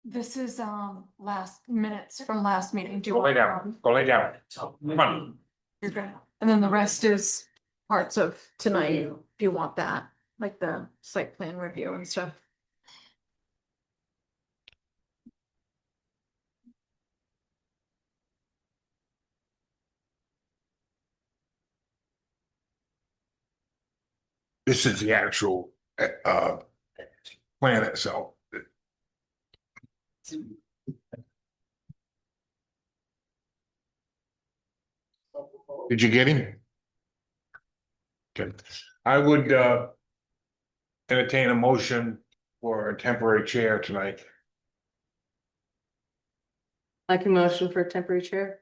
This is, last minutes from last meeting. Do you Go lay want? down, go lay down. Come on. Okay. And then the rest is parts of tonight, if you want that, like the site plan review and stuff. This is the actual, plan itself. Did you get him? Okay, I would, entertain a motion for a temporary chair tonight. I can motion for a temporary chair.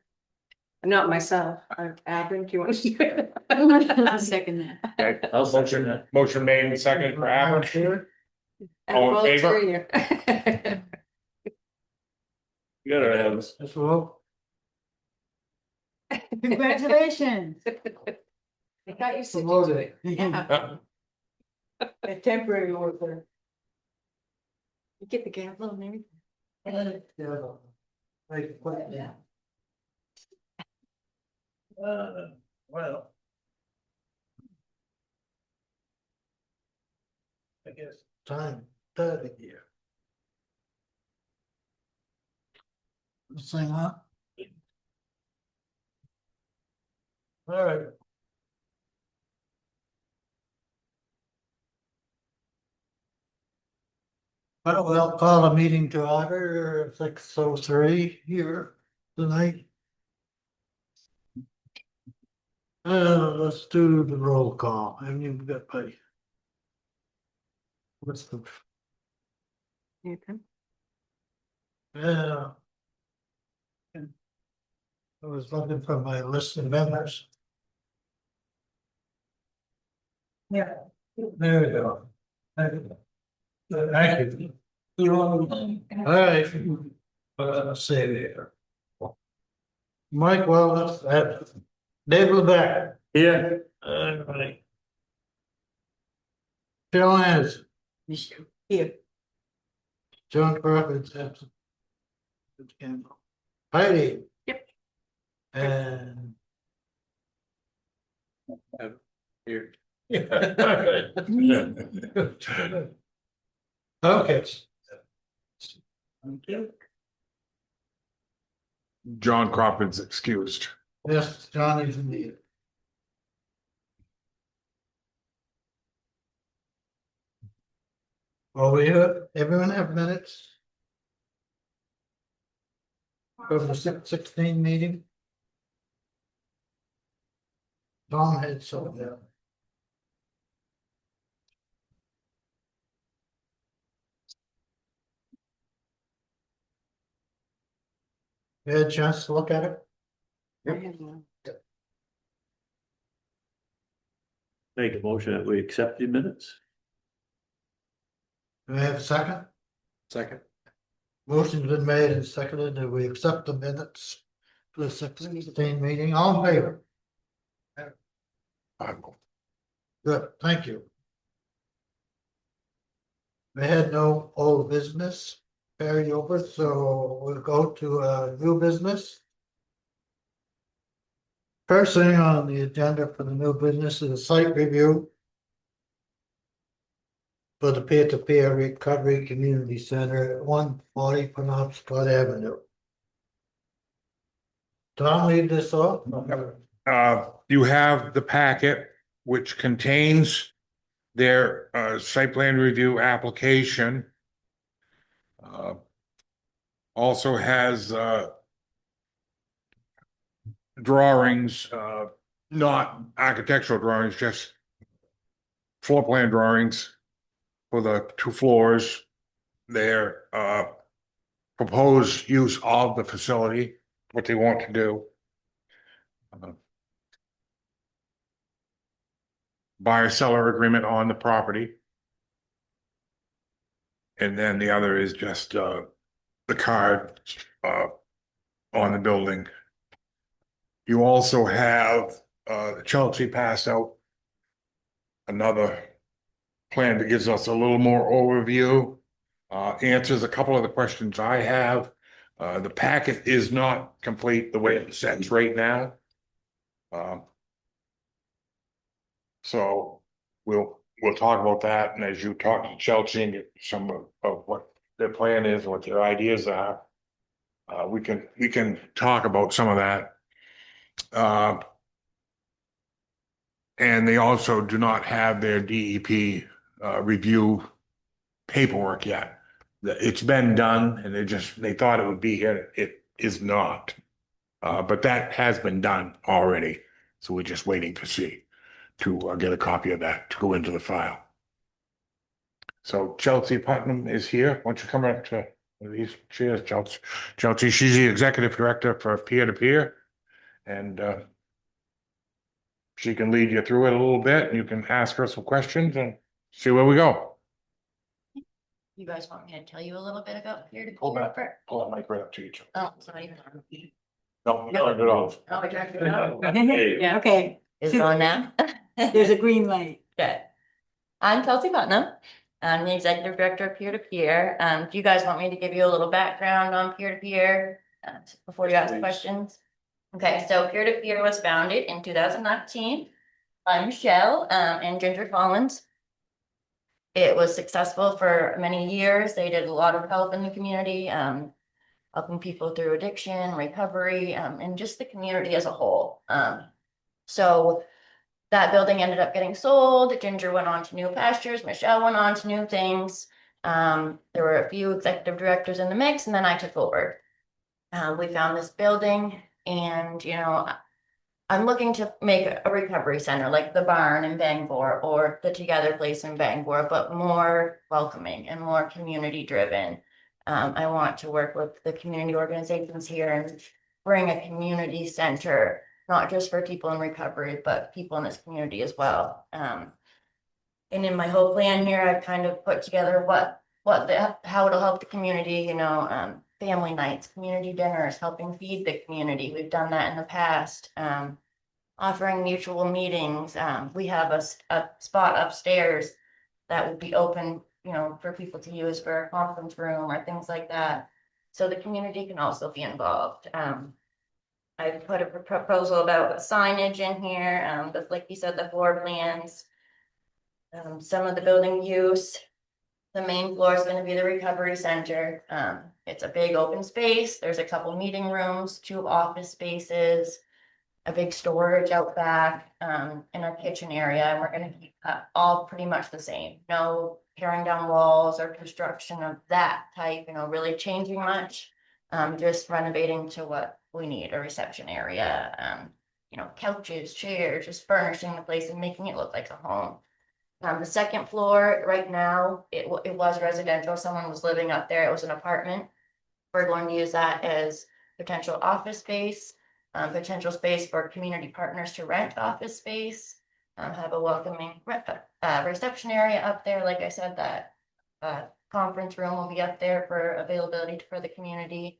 Not myself, Abby, do you want to do it? I'll second that. Okay, motion made and second for Alan. All in Well, favor? you. You gotta have this. That's all. Congratulations. I thought you said. Promoted. Yeah. A temporary worker. You get the gavel and everything. Yeah. Well. I guess time, 30 year. Sing up. All right. Well, call a meeting to order, 6:03 here tonight. Let's do the roll call. Haven't you got my? What's the? Yeah. I was looking for my list of members. Yeah. There we go. Thank you. All right. Let's see there. Mike Wallace, Dave Lebeck. Here. All right. Phil Anderson. Here. John Crawford's absent. Heidi. Yep. And. Here. Okay. John Crawford's excused. Yes, John is indeed. Well, everyone have minutes? From the 16 meeting? Tom had some there. You had a chance to look at it? Make a motion that we accept the minutes. Do we have a second? Second. Motion's been made and seconded that we accept the minutes for the 16 meeting. All in favor? Good, thank you. We had no old business carried over, so we'll go to new business. First thing on the agenda for the new business is a site review for the peer-to-peer recovery community center at 140 Penobscot Avenue. Tom, lead this off. You have the packet which contains their site plan review application. Also has drawings, not architectural drawings, just floor plan drawings for the 2 floors. Their proposed use of the facility, what they want to do. Buyer-seller agreement on the property. And then the other is just the card on the building. You also have Chelsea passed out another plan that gives us a little more overview answers a couple of the questions I have. The packet is not complete the way it sits right now. Um, So we'll talk about that, and as you talk to Chelsea and get some of what their plan is, what their ideas are. We can talk about some of that. And they also do not have their DEP review paperwork yet. It's been done and they thought it would be here. It is not. But that has been done already. So we're just waiting to get a copy of that to go into the file. So Chelsea Putnam is here. Why don't you come up to one of these chairs, Chelsea? Chelsea, she's the executive director for peer-to-peer. And she can lead you through it a little bit and you can ask her some questions and see where we go. You guys want me to tell you a little bit about peer to Pull that, peer? pull that mic right up to each. Oh, it's not even on. No, not at all. Oh, I turned it on. Yeah, okay, Is it on now? there's a green light. Good. I'm Kelsey Putnam. I'm the executive director of peer to peer. Do you guys want me to give you a little background on peer to peer before you ask Please. questions? Okay, so peer to peer was founded in 2019 by Michelle and Ginger Collins. It was successful for many years. They did a lot of help in the community, helping people through addiction, recovery, and just the community as a whole. So that building ended up getting sold. Ginger went on to new pastures. Michelle went on to new things. There were a few executive directors in the mix, and then I took over. We found this building, and I'm looking to make a recovery center like the barn in Bangor or the Together Place in Bangor, but more welcoming and more community driven. I want to work with the community organizations here and bring a community center, not just for people in recovery, but people in this community as well. And in my whole plan here, I've kind of put together how it'll help the community, family nights, community dinners, helping feed the community. We've done that in the past. Offering mutual meetings. We have a spot upstairs that will be open, for people to use for a conference room or things like that. So the community can also be involved. I put a proposal about signage in here, but like you said, the floor plans, some of the building use. The main floor is going to be the recovery center. It's a big open space. There's a couple meeting rooms, 2 office spaces, a big storage out back, in our kitchen area. And we're going to keep all pretty much the same. No tearing down walls or construction of that type, really changing much. Just renovating to what we need, a reception area, couches, chairs, just furnishing the place and making it look like a home. The second floor right now, it was residential. Someone was living up there. It was an apartment. We're going to use that as potential office space, potential space for community partners to rent office space, have a welcoming reception area up there. Like I said, that conference room will be up there for availability for the community.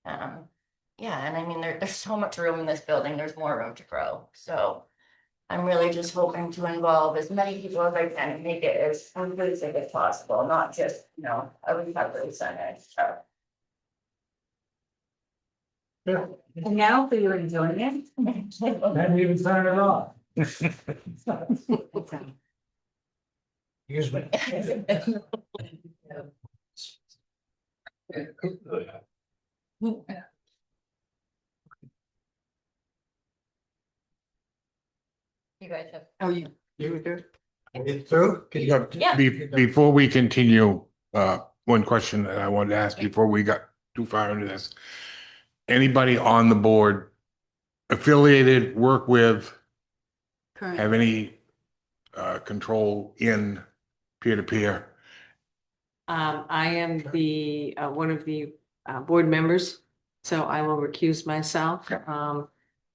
Yeah, and I mean, there's so much room in this building. There's more room to grow. So I'm really just hoping to involve as many people as I can and make it as inclusive as possible, not just, a recovery center. So. Yeah. And now for your enjoyment. Hadn't even signed it off. Excuse me. You guys have. Oh, you were good. Get through? Can you- Yeah. Before we continue, one question that I wanted to ask before we got too far into this. Anybody on the board affiliated, work with, Current. have any control in peer-to-peer? I am the, one of the, board members, so I will recuse myself.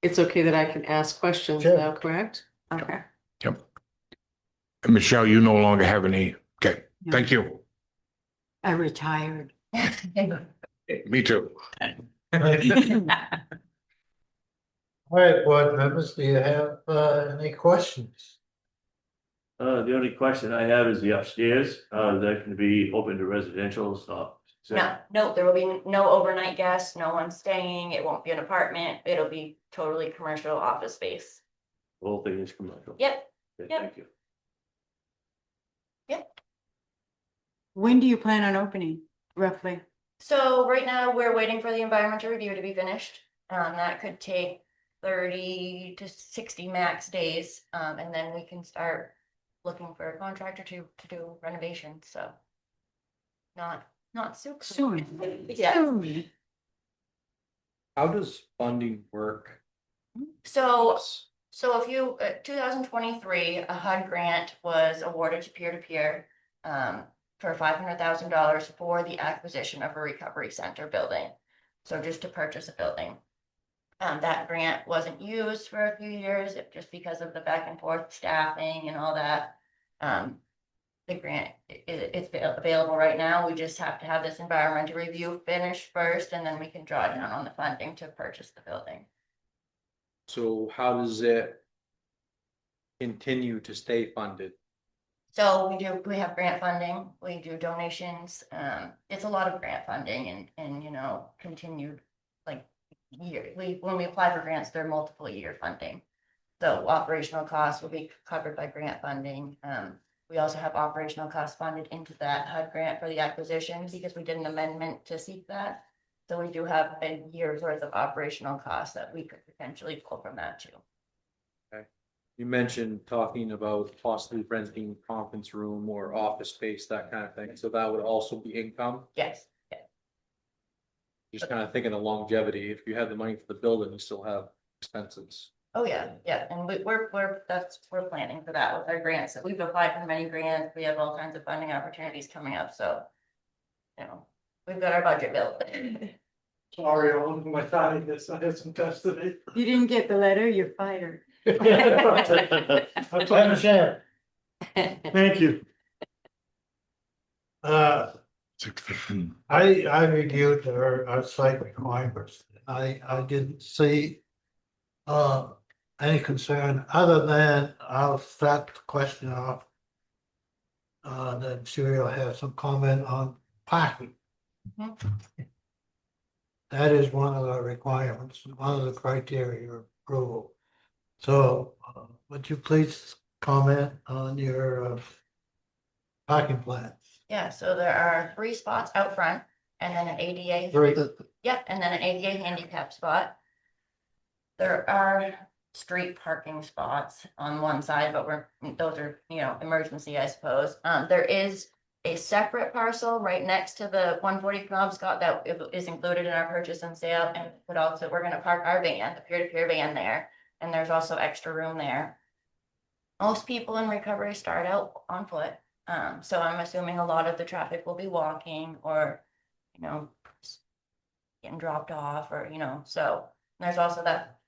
It's okay that I can ask questions Sure. though, correct? Okay. Yep. And Michelle, you no longer have any, okay, thank you. I retired. Me too. All right, board members, do you have any questions? The only question I have is the upstairs, that can be open to residential, so. No, there will be no overnight guests, no one staying, it won't be an apartment, it'll be totally commercial office space. The whole thing is commercial. Yep, Okay, yep. Thank you. When do you plan on opening roughly? so right now, we're waiting for the environmental review to be finished. That could take 30 to 60 max days, and then we can start looking for a contractor to do renovations, so. Not super. Soon. Yeah, Soon. How does funding work? so So if you, 2023, a HUD grant was awarded to peer-to-peer for $500,000 for the acquisition of a recovery center building. So just to purchase a building. That grant wasn't used for a few years, just because of the back and forth staffing and all that. The grant it's available right now. We just have to have this environmental review finished first, and then we can draw down on the funding to purchase the building. So how does it continue to stay funded? So we have grant funding, we do donations, it's a lot of grant funding and, you know, continued like when we apply for grants, they're multiple year funding. So operational costs will be covered by grant funding. We also have operational costs funded into that HUD grant for the acquisition because we did an amendment to seek that. So we do have a year's worth of operational costs that we could potentially pull from that too. You mentioned talking about possibly renting conference room or office space, that kind of thing. So that would also be income. Yes, Just kind of thinking of longevity. If you have the money for the building, you still have expenses. oh yeah, and we're planning for that with our grants, that we've applied for many grants, we have all kinds of funding opportunities coming up, so. You know, we've got our budget built. Sorry, I wasn't my time, this, I had some custody. You didn't get the letter, you're fired. I plan to share, thank you. I reviewed our site requirements, I didn't see. Any concern other than I'll start the question off. Then sure you'll have some comment on parking. Mhm. That is one of the requirements, one of the criteria of approval. So, would you please comment on your parking plans? Yeah, so there are 3 spots out front, and then an ADA. Three. Yep, and then an ADA handicap spot. There are street parking spots on one side, but those are, you know, emergency, I suppose. There is a separate parcel right next to the 140 Penobscot that is included in our purchase and sale, and we're gonna park our van, the peer-to-peer van there, and there's also extra room there. Most people in recovery start out on foot, so I'm assuming a lot of the traffic will be walking or, you know, getting dropped off or, you know, so there's also that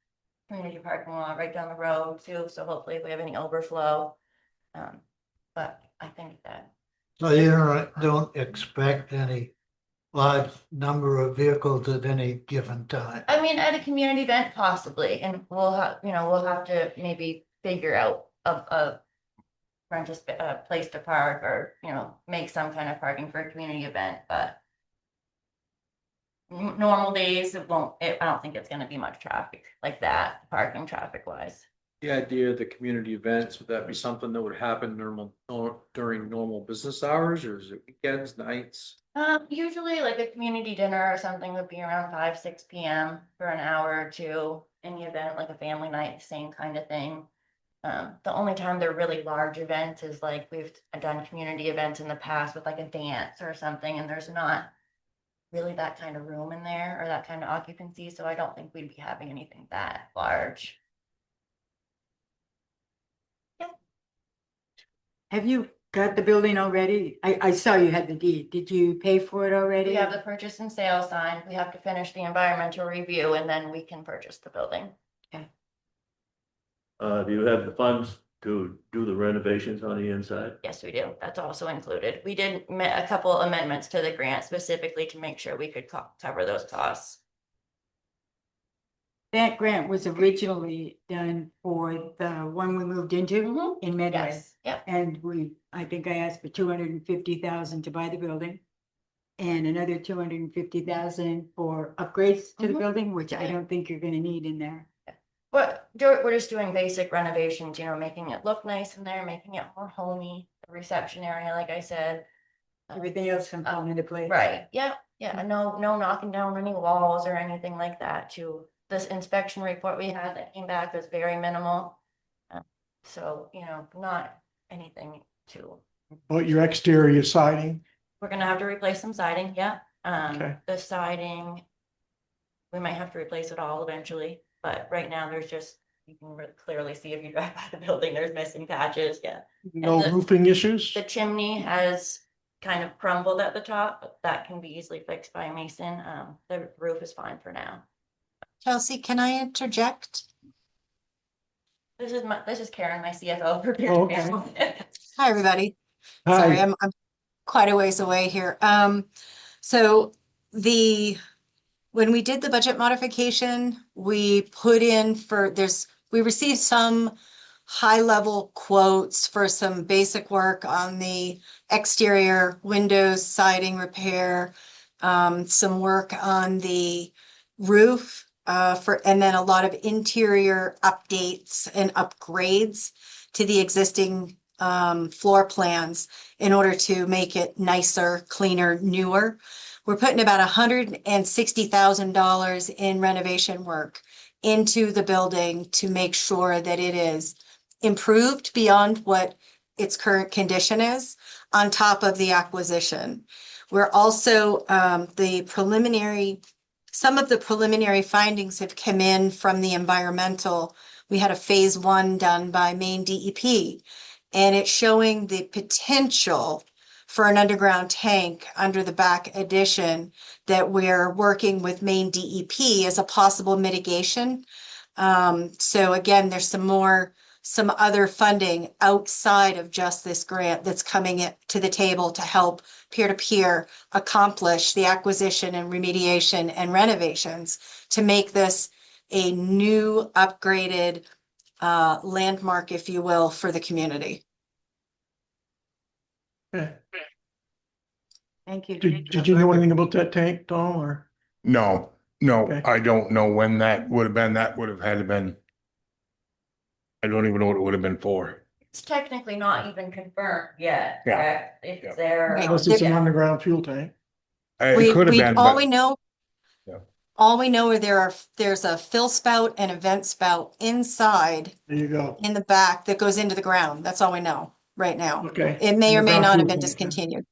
community parking lot right down the road too, so hopefully if we have any overflow. But I think that, So you don't expect any large number of vehicles at any given time? I mean, at a community event possibly, and we'll have to maybe figure out rent a place to park or, you know, make some kind of parking for a community event, but normal days, I don't think it's gonna be much traffic like that, parking traffic wise. The idea of the community events, would that be something that would happen during normal business hours, or is it weekends, nights? Usually like a community dinner or something would be around 5, 6 PM for an hour or two. Any event, like a family night, same kind of thing. The only time they're really large events is like we've done community events in the past with like a dance or something, and there's not really that kind of room in there or that kind of occupancy, so I don't think we'd be having anything that large. Have you got the building already? I saw you had the deed. Did you pay for it already? We have the purchase and sale signed, we have to finish the environmental review, and then we can purchase the building. Do you have the funds to do the renovations on the inside? Yes, we do. That's also included. We did a couple amendments to the grant specifically to make sure we could cover those costs. that grant was originally done for the one we moved into Mhm. in Medway. Yes, yep. And I think I asked for 250,000 to buy the building. And another 250,000 for upgrades to the Mhm. building, which I don't think you're gonna need in there. We're just doing basic renovations, you know, making it look nice in there, making it more homey, the reception area, like I said. Everything else can fall into place. Right, yeah, yeah, and no knocking down any walls or anything like that too. This inspection report we had that came back was very minimal. So, you know, not anything too. But your exterior siding, We're gonna have to replace some siding, yeah. Okay. The siding. We might have to replace it all eventually, but right now there's just, you can clearly see if you drive by the building, there's missing patches, yeah. no the- roofing issues? The chimney has kind of crumbled at the top, but that can be easily fixed by a mason. The roof is fine for now. Chelsea, can I interject? This is Karen, my CFO. For Oh, okay. Hi, everybody. Sorry, Hi, I'm quite a ways away here. So when we did the budget modification, we put in we received some high-level quotes for some basic work on the exterior windows, siding repair, some work on the roof, and then a lot of interior updates and upgrades to the existing floor plans in order to make it nicer, cleaner, newer. We're putting about $160,000 in renovation work into the building to make sure that it is improved beyond what its current condition is, on top of the acquisition. We're also, some of the preliminary findings have come in from the environmental. We had a phase 1 done by Maine DEP, and it's showing the potential for an underground tank under the back addition that we're working with Maine DEP as a possible mitigation. So again, there's some other funding outside of just this grant that's coming to the table to help peer-to-peer accomplish the acquisition and remediation and renovations to make this a new upgraded landmark, if you will, for the community. Okay. Thank you. Did you know anything about that tank, Tom, or? No, Okay. I don't know when that would have been. That would have had to been. I don't even know what it would have been for. It's technically not even confirmed yet, Yeah. correct? Yeah. It's there. Right. Unless it's an underground fuel tank. It could have been, All but we know, Yeah. all we know are there's a fill spout and a vent spout inside There you go. in the back that goes into the ground. That's all we know right now. Okay. It may or may Underground not have fuel been tank, yeah. discontinued.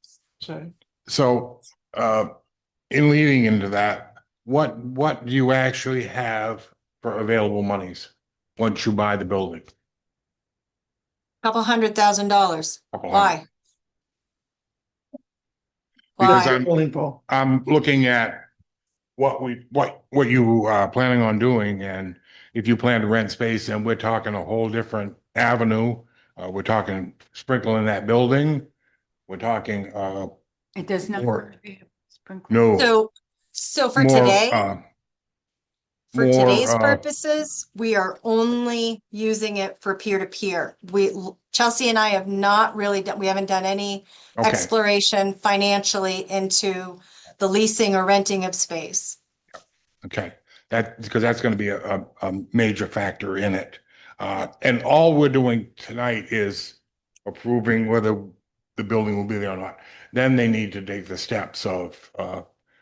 So, in leading into that, what do you actually have for available monies once you buy the building? Couple $100,000. Couple Why? hundred. Because Why? full info. I'm looking at what you are planning on doing, and if you plan to rent space, and we're talking a whole different avenue. We're talking sprinkling that building. We're talking, It does not. Or- be sprinkled. no. So for more, today, for more, today's purposes, we are only using it for peer-to-peer. Chelsea and I have not really done, we haven't done any Okay, exploration financially into the leasing or renting of space. okay. Because that's gonna be a major factor in it. And all we're doing tonight is approving whether the building will be there or not. Then they need to take the steps of,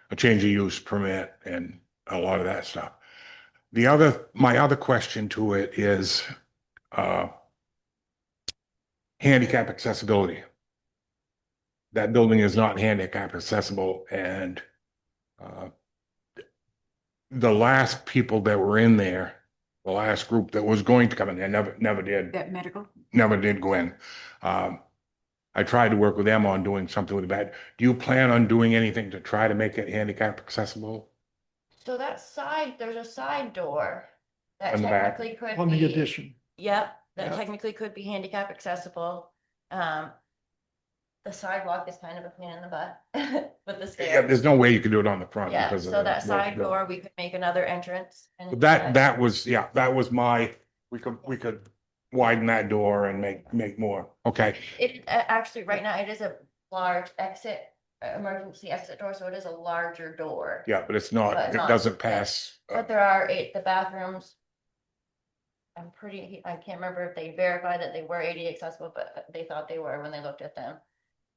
a change of use permit and a lot of that stuff. My other question to it is, handicap accessibility. That building is not handicap accessible, and the last people that were in there, the last group that was going to come in there never did That go in. I tried to work with them on doing something with that. Do you plan on doing anything to try to make it handicap accessible? So there's a side door that On the back. technically could On the be, addition. yep, that Yeah. technically could be handicap accessible. The the sidewalk is kind of a pain in the butt with the Yeah, stairs. there's no way you could do it on the front Yeah, because of so that the- side door, we could make another entrance. and But that was, yeah, that was my, we could widen that door and make more. Okay, It, actually, right now, it is a large exit, emergency exit door, so it is a larger door. yeah, but it's not, But it not- doesn't pass. But there are the bathrooms. I can't remember if they verified that they were ADA accessible, but they thought they were when they looked at them.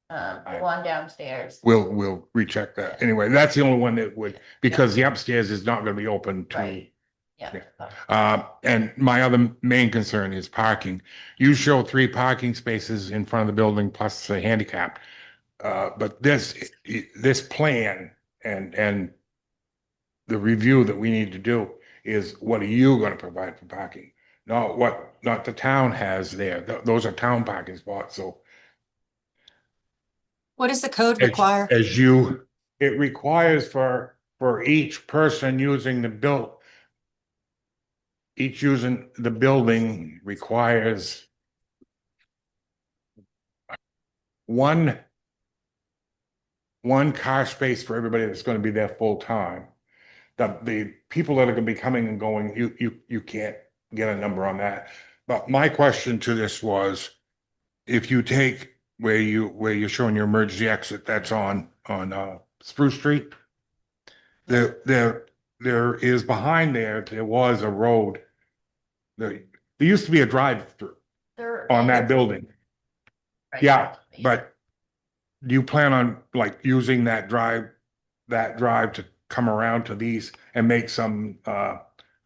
The one downstairs. We'll recheck that. Anyway, that's the only one that would, because the upstairs is not gonna be open to. Right. Yeah. And my other main concern is parking. You show 3 parking spaces in front of the building plus the handicap. But this plan and the review that we need to do is what are you gonna provide for parking? Not the town has there. Those are town parking spots, so. What does the code require? It requires for each person using each using the building requires one car space for everybody that's gonna be there full time. The people that are gonna be coming and going, you can't get a number on that. But my question to this was, if you take where you're showing your emergency exit, that's on Spruce Street. There is behind there was a road. There used to be a drive-through on that building. Right. Yeah, but do you plan on like using that drive to come around to these and make some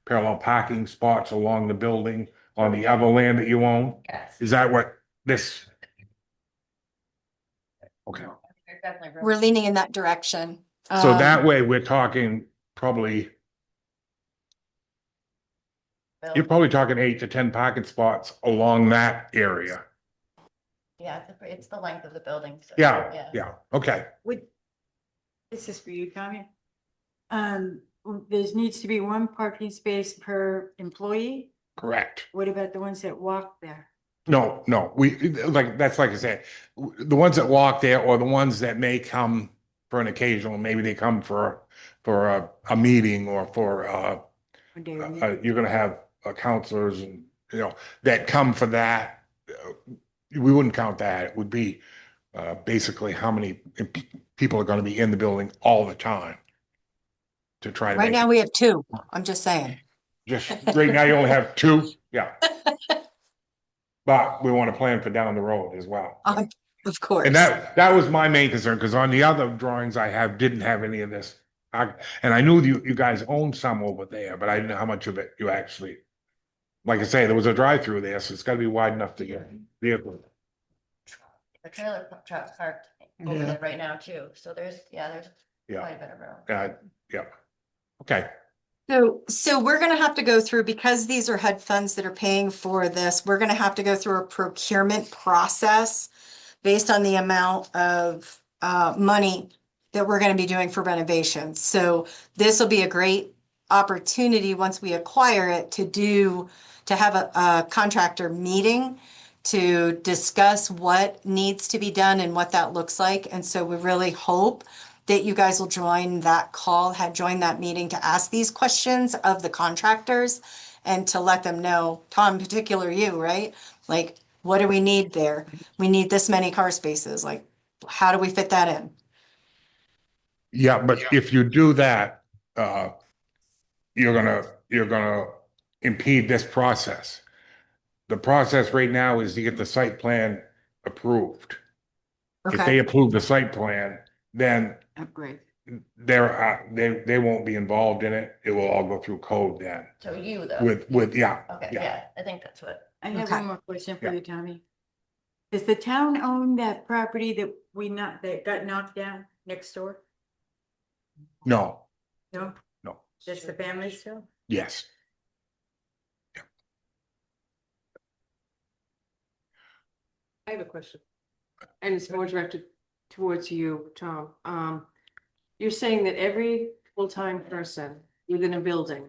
parallel parking spots along the building on the other land that you own? Yes. Is that what this? Okay, There's definitely room. We're leaning in that direction. so that way we're talking probably, you're probably talking 8 to 10 parking spots along that area. Yeah, it's the length of the building. So, Yeah, okay. This is for you, Tommy. There needs to be 1 parking space per employee. Correct. What about the ones that walk there? No, like I said, the ones that walk there or the ones that may come for an occasional, maybe they come for a meeting or for, One day a week? you're gonna have counselors and, that come for that. We wouldn't count that. It would be, basically how many people are gonna be in the building all the time to try to Right make now it. we have 2. I'm just saying. Just, right now you only have 2, yeah. But we want to plan for down the road as well. Of course. And that was my main concern, because on the other drawings I have, didn't have any of this. And I knew you guys owned some over there, but I didn't know how much of it you actually. Like I say, there was a drive-through there, so it's gotta be wide enough to get vehicle. The trailer truck parked over Yeah. there right now too. So there's Yeah, quite a bit of room. yeah. Okay, So we're gonna have to go through, because these are HUD funds that are paying for this, we're gonna have to go through a procurement process based on the amount of money that we're gonna be doing for renovations. So this will be a great opportunity, once we acquire it, to have a contractor meeting to discuss what needs to be done and what that looks like. And so we really hope that you guys will join that call, join that meeting to ask these questions of the contractors and to let them know, Tom, in particular you, right? Like, what do we need there? We need this many car spaces. Like, how do we fit that in? yeah, but if you do that, you're gonna impede this process. The process right now is to get the site plan approved. If they Okay, approve the site plan, then Upgrade. they won't be involved in it. It will all go through code then So you though. yeah. Okay, yeah. yeah, I think that's what. I have Okay. one more question for Yeah. you, Tommy. Does the town own that property that got knocked down next door? No, No, no, that's the family still? yes. I have a question. And it's more directed towards you, Tom. You're saying that every full-time person within a building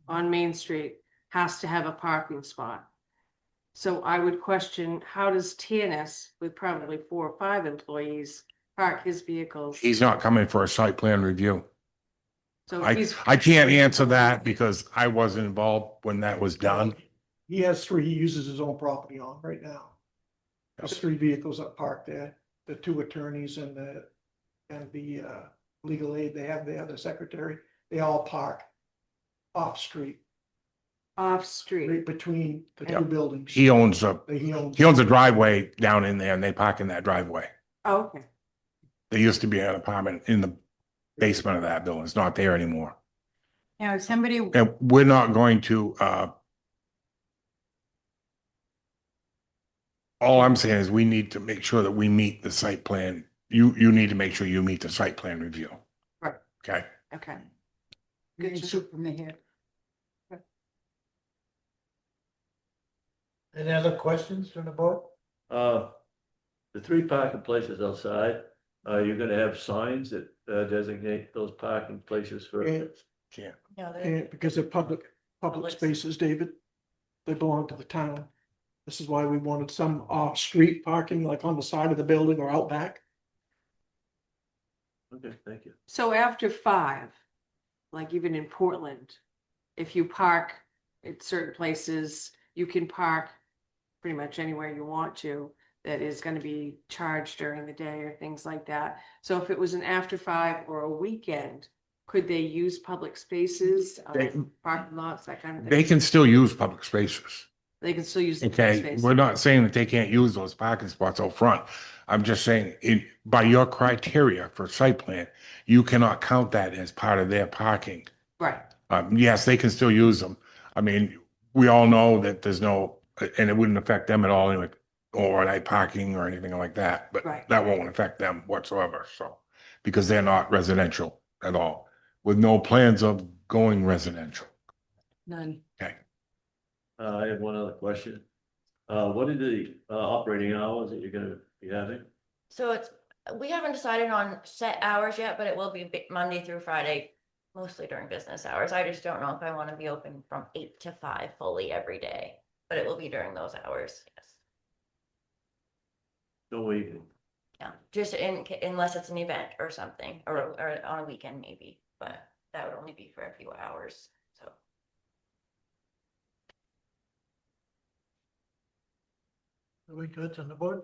on Main Street has to have a parking spot. So I would question, how does TNS with probably 4 or 5 employees park his vehicles? He's not coming for a site plan review. So I can't answer that because I wasn't involved when that was done. He has 3 he uses his own property on right now. There's 3 vehicles that parked there, the 2 attorneys and the legal aid, they have the other secretary, they all park off-street, Off-street. right between the Yeah. 2 buildings. He owns He owns. he owns a driveway down in there and they park in that driveway. Oh, okay. There used to be an apartment in the basement of that building. It's not there anymore. Now, if somebody, And we're not going to, all I'm saying is we need to make sure that we meet the site plan. You need to make sure you meet the site plan review. Right. Okay? Okay. you can shoot from the hip. Any other questions from the board? The 3 parking places outside, you're gonna have signs that designate those parking places for. Can't, No, can't, because they're public Public. spaces, David. They belong to the town. This is why we wanted some off-street parking, like on the side of the building or out back. Okay, thank you. So after 5, like even in Portland, if you park at certain places, you can park pretty much anywhere you want to, that is gonna be charged during the day or things like that. So if it was an after 5 or a weekend, could they use public spaces, They- parking lots, that kind of thing? They can still use public spaces. They can still use the public Okay? space. We're not saying that they can't use those parking spots out front. I'm just saying, by your criteria for site plan, you cannot count that as part of their parking. Right, Yes, they can still use them. I mean, we all know that there's no, and it wouldn't affect them at all anyway, or night parking or anything like that, but Right. that won't affect them whatsoever, so. Because they're not residential at all, with no plans of going residential. none. Okay, I have one other question. What are the operating hours that you're gonna be having? So we haven't decided on set hours yet, but it will be Monday through Friday, mostly during business hours. I just don't know if I want to be open from 8 to 5 fully every day, but it will be during those hours, yes. No evening. Yeah, just unless it's an event or something, or on a weekend maybe, but that would only be for a few hours, so. Are we good on the board?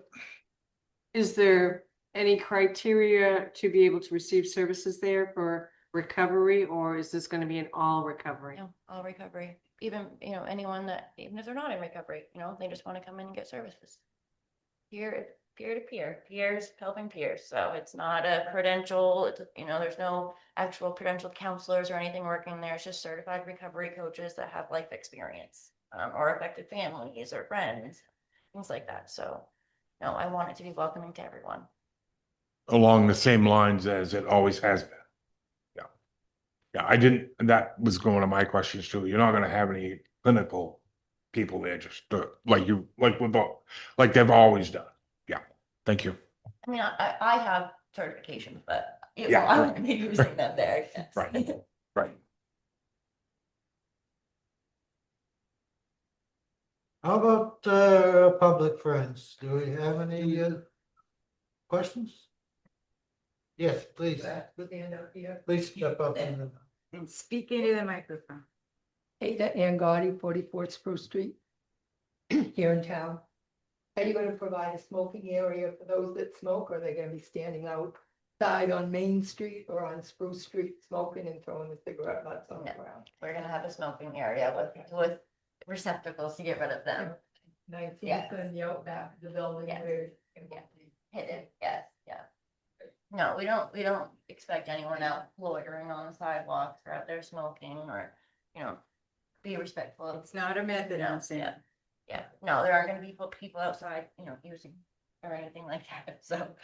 Is there any criteria to be able to receive services there for recovery, or is this gonna be an all recovery? No, all recovery, even, anyone that, even if they're not in recovery, they just want to come in and get services. Peer to peer, peers helping peers, so it's not a credential, there's no actual credentialed counselors or anything working there, it's just certified recovery coaches that have life experience. Or affected families or friends, things like that, so, no, I want it to be welcoming to everyone. along the same lines as it always has been. Yeah. Yeah, that was going to my questions too. You're not gonna have any clinical people there, just like they've always done. Yeah, thank you. I mean, I have certifications, but Yeah. I wouldn't be using them there, yes. Right. Right. How about public friends? Do we have any questions? Yes, please. Please step up and And speak into the microphone. Ada Angotti, 44 Spruce Street, here in town. Are you gonna provide a smoking area for those that smoke, or are they gonna be standing outside on Main Street or on Spruce Street smoking and throwing the cigarette butts on the No. ground? We're gonna have a smoking area with receptacles to get rid of them. And I see Yeah. it's in the outback of the building Yeah. where. Yeah. Hidden, yes, yeah. No, we don't expect anyone out loitering on the sidewalks or out there smoking or, be respectful of. It's not a method, No, I'm saying. yeah. Yeah, no, there aren't gonna be people outside, using or anything like that, so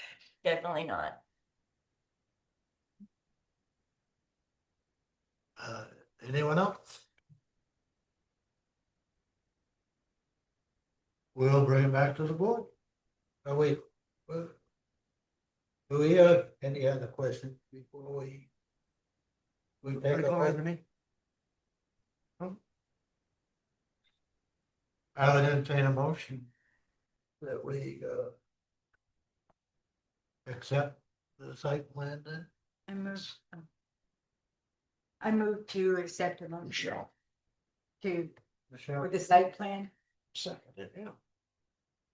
definitely not. anyone else? We'll bring it back to the board. Oh, wait. Do we have any other questions before we? We take a vote? I would entertain a motion that we, accept the site plan then. I move to accept the motion Michelle. to, Michelle? for the site plan. Second, yeah.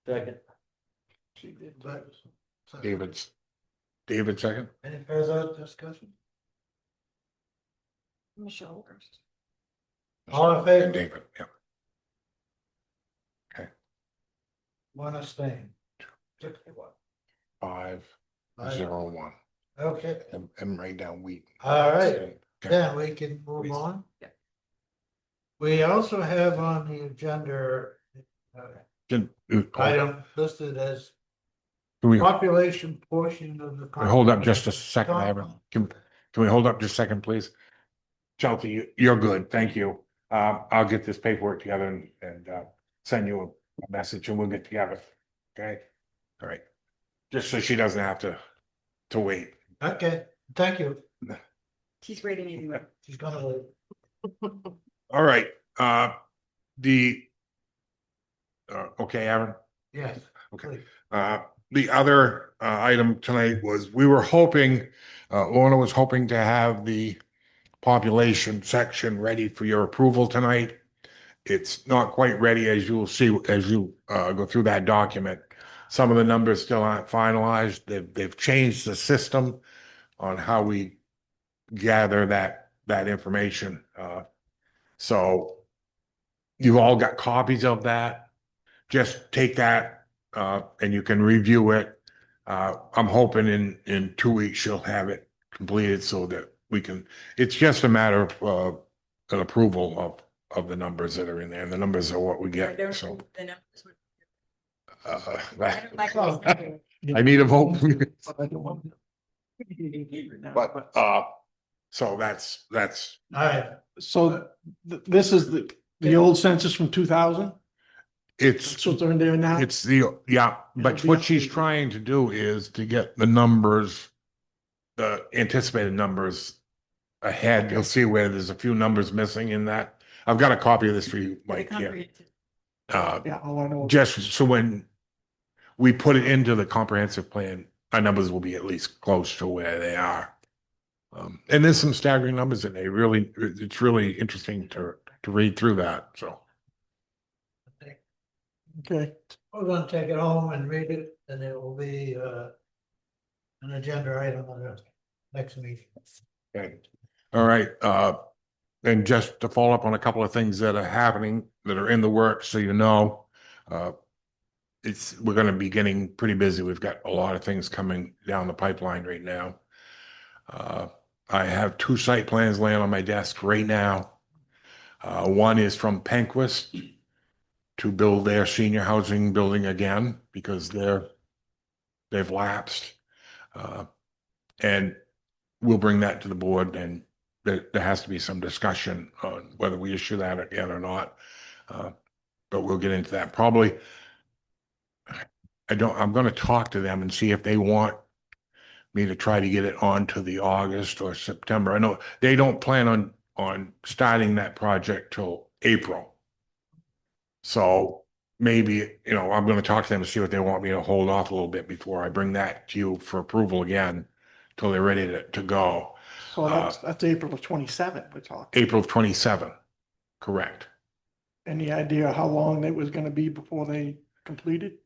Second. She did. But- so- David second? Any further discussion? Michelle first. All in And favor? David, yeah. One abstain. 61. 501. Okay, And write down Wheaton. all right, Okay. then we can move on. Yeah. We also have on the agenda, Can item listed as we population portion of the. hold up just a second, Ivan? Can we hold up just a second, please? Chelsea, you're good, thank you. I'll get this paperwork together and send you a message and we'll get together. Okay? All right. Just so she doesn't have to wait. Okay, thank you. She's waiting anyway. She's gonna wait. All right, the okay, Aaron? Yes. Okay. please. The other item tonight was, we were hoping, Lorna was hoping to have the population section ready for your approval tonight. It's not quite ready, as you'll see, as you go through that document. Some of the numbers still aren't finalized. They've changed the system on how we gather that information. So you've all got copies of that. Just take that and you can review it. I'm hoping in 2 weeks you'll have it completed so that we can, it's just a matter of an approval of the numbers that are in there. And the numbers are what we get, so. I need a vote. from you. But, so that's, All right, So this is the old census from 2000? it's, That's what they're in there now? it's yeah, but It'll be what she's updated. trying to do is to get the numbers, the anticipated numbers ahead. You'll see where there's a few numbers missing in that. I've got a copy of this for you, Mike, here. Yeah, all I know. Just so when we put it into the comprehensive plan, our numbers will be at least close to where they are. And there's some staggering numbers in there. Really, it's really interesting to read through that, so. Okay. we're gonna take it home and read it, and it will be, an agenda item on the next meeting. Okay. All right, and just to follow up on a couple of things that are happening, that are in the works, so you know, we're gonna be getting pretty busy. We've got a lot of things coming down the pipeline right now. I have 2 site plans laying on my desk right now. One is from Penquist to build their senior housing building again, because they've lapsed. And we'll bring that to the board, and there has to be some discussion on whether we issue that again or not. But we'll get into that probably. I'm gonna talk to them and see if they want me to try to get it on to the August or September. I know they don't plan on starting that project till April. So maybe, I'm gonna talk to them and see what they want me to hold off a little bit before I bring that to you for approval again, till they're ready to go. So that's April of 27 we're talking. April of 27, correct. Any idea how long it was gonna be before they completed?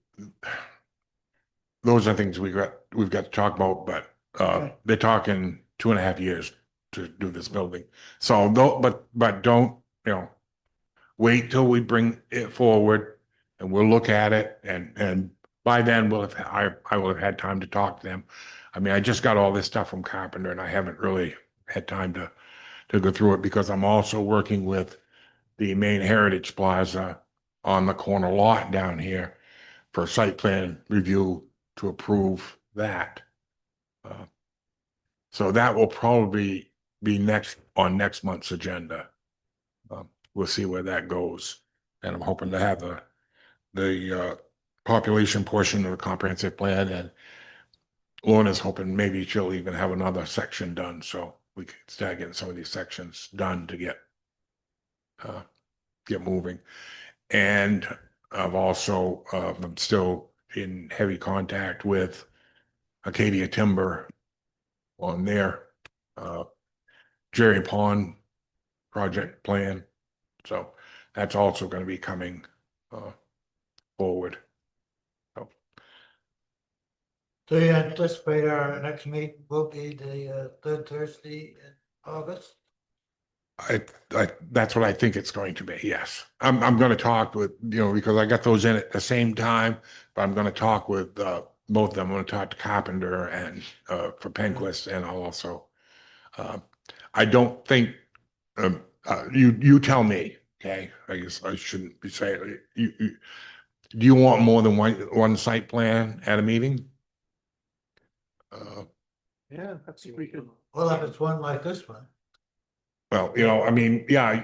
Those are things we've got to talk about, but Okay. they're talking 2.5 years to do this building. So, but don't, wait till we bring it forward and we'll look at it, and by then I will have had time to talk to them. I mean, I just got all this stuff from Carpenter and I haven't really had time to go through it, because I'm also working with the Main Heritage Plaza on the corner lot down here for site plan review to approve that. So that will probably be on next month's agenda. We'll see where that goes. And I'm hoping to have the population portion of the comprehensive plan, and Lorna's hoping maybe she'll even have another section done, so we can start getting some of these sections done to get moving. And I've also, I'm still in heavy contact with Acadia Timber on their Jerry Pond project plan. So that's also going to be coming forward. So Do you anticipate our next meeting will be the third Thursday in August? that's what I think it's going to be. Yes, I'm going to talk with, because I got those in at the same time, but I'm going to talk with both of them. I'm going to talk to Carpenter and for Penquist, and I'll also. I don't think you tell me. Okay, I guess I shouldn't be saying you. Do you want more than one site plan at a meeting? Yeah, that's we could. Well, if it's one like this one. Well, I mean, yeah,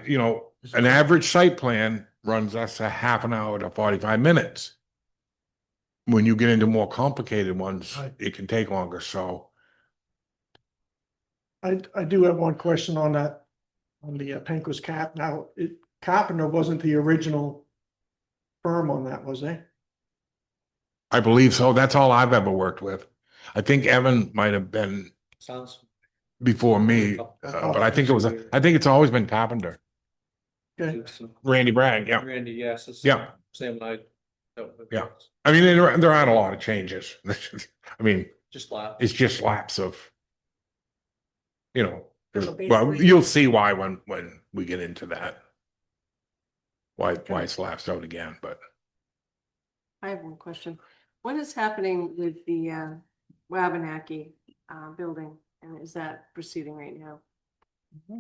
an average site plan runs us a half an hour to 45 minutes. When you get into more complicated ones, Right. it can take longer, so. I do have one question on that, on the Penquist Cap. Now, Carpenter wasn't the original firm on that, was they? I believe so. That's all I've ever worked with. I think Evan might have been Sounds. before me, but I think it's always been Carpenter. Okay. Randy Bragg, yeah. Randy, yes. it's Yeah. Same night. Yeah. I mean, there aren't a lot of changes. I mean, Just laugh. it's just lapse of, So well, basically- you'll see why when we get into that. Why it's lapsed out again, but I have one question. What is happening with the Wabanaki building? And is that proceeding right now?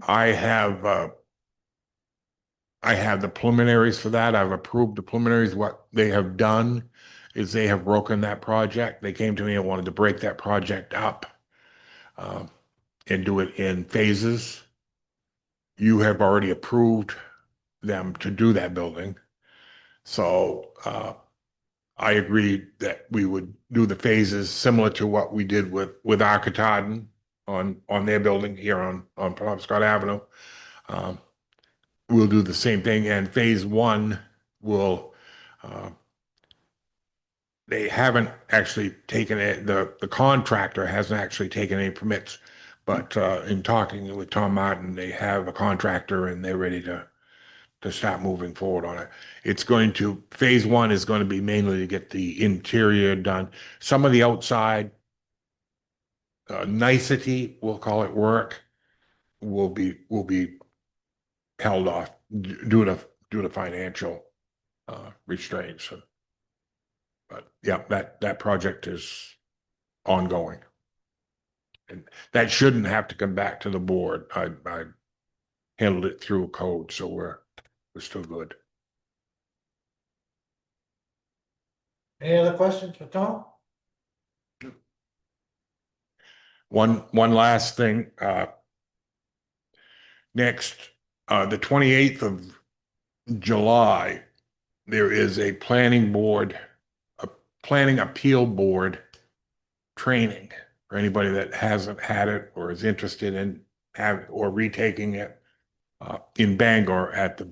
I have the preliminaries for that. I've approved the preliminaries. What they have done is they have broken that project. They came to me and wanted to break that project up and do it in phases. You have already approved them to do that building. So I agreed that we would do the phases similar to what we did with Arcatardon on their building here on Penobscot Avenue. We'll do the same thing, and phase one will. They haven't actually taken it. The contractor hasn't actually taken any permits, but in talking with Tom Martin, they have a contractor and they're ready to start moving forward on it. Phase one is going to be mainly to get the interior done. Some of the outside nicety, we'll call it work, will be held off due to financial restraints. But yeah, that project is ongoing. And that shouldn't have to come back to the board. I handled it through code, so we're still good. Any other questions for Tom? One last thing, next, the 28th of July, there is a planning appeal board training for anybody that hasn't had it or is interested in retaking it in Bangor at the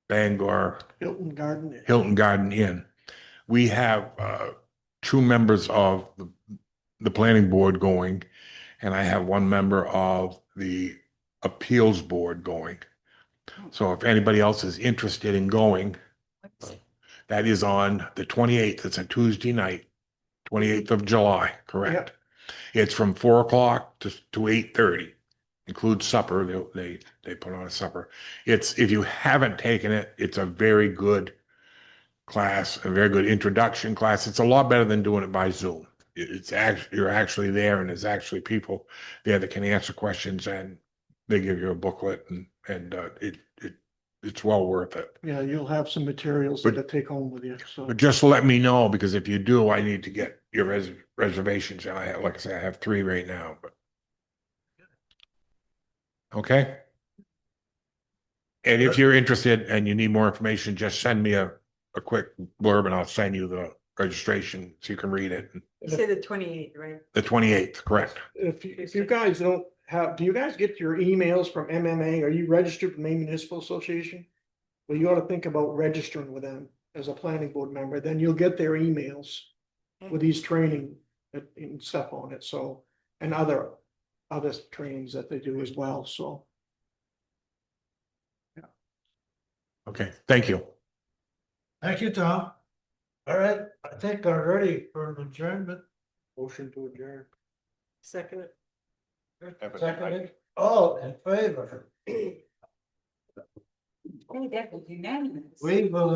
Bangor Hilton Garden. Hilton Garden Inn. We have 2 members of the planning board going, and I have 1 member of the appeals board going. So if anybody else is interested in going, that is on the 28th. It's a Tuesday night, 28th of July, correct? It's from 4 o'clock to 8:30. Includes supper. They put on a supper. If you haven't taken it, it's a very good class, a very good introduction class. It's a lot better than doing it by Zoom. You're actually there, and there's actually people there that can answer questions, and they give you a booklet, and it's well worth it. Yeah, you'll have some materials But- to take home with you, so. But just let me know, because if you do, I need to get your reservations, and like I said, I have 3 right now, but. Okay? And if you're interested and you need more information, just send me a quick blurb and I'll send you the registration so you can read it. You say the 28th, right? The 28th, correct? If you guys don't have, do you guys get your emails from MMA? Are you registered with Maine Municipal Association? Well, you ought to think about registering with them. as a planning board member, then you'll get their emails with these training and stuff on it, so, and other trainings that they do as well, so. Okay, thank you. Thank you, Tom. All right, I think I'm ready for an adjournment. Motion to adjourn. Second. Seconded, all in favor. That was unanimous. We will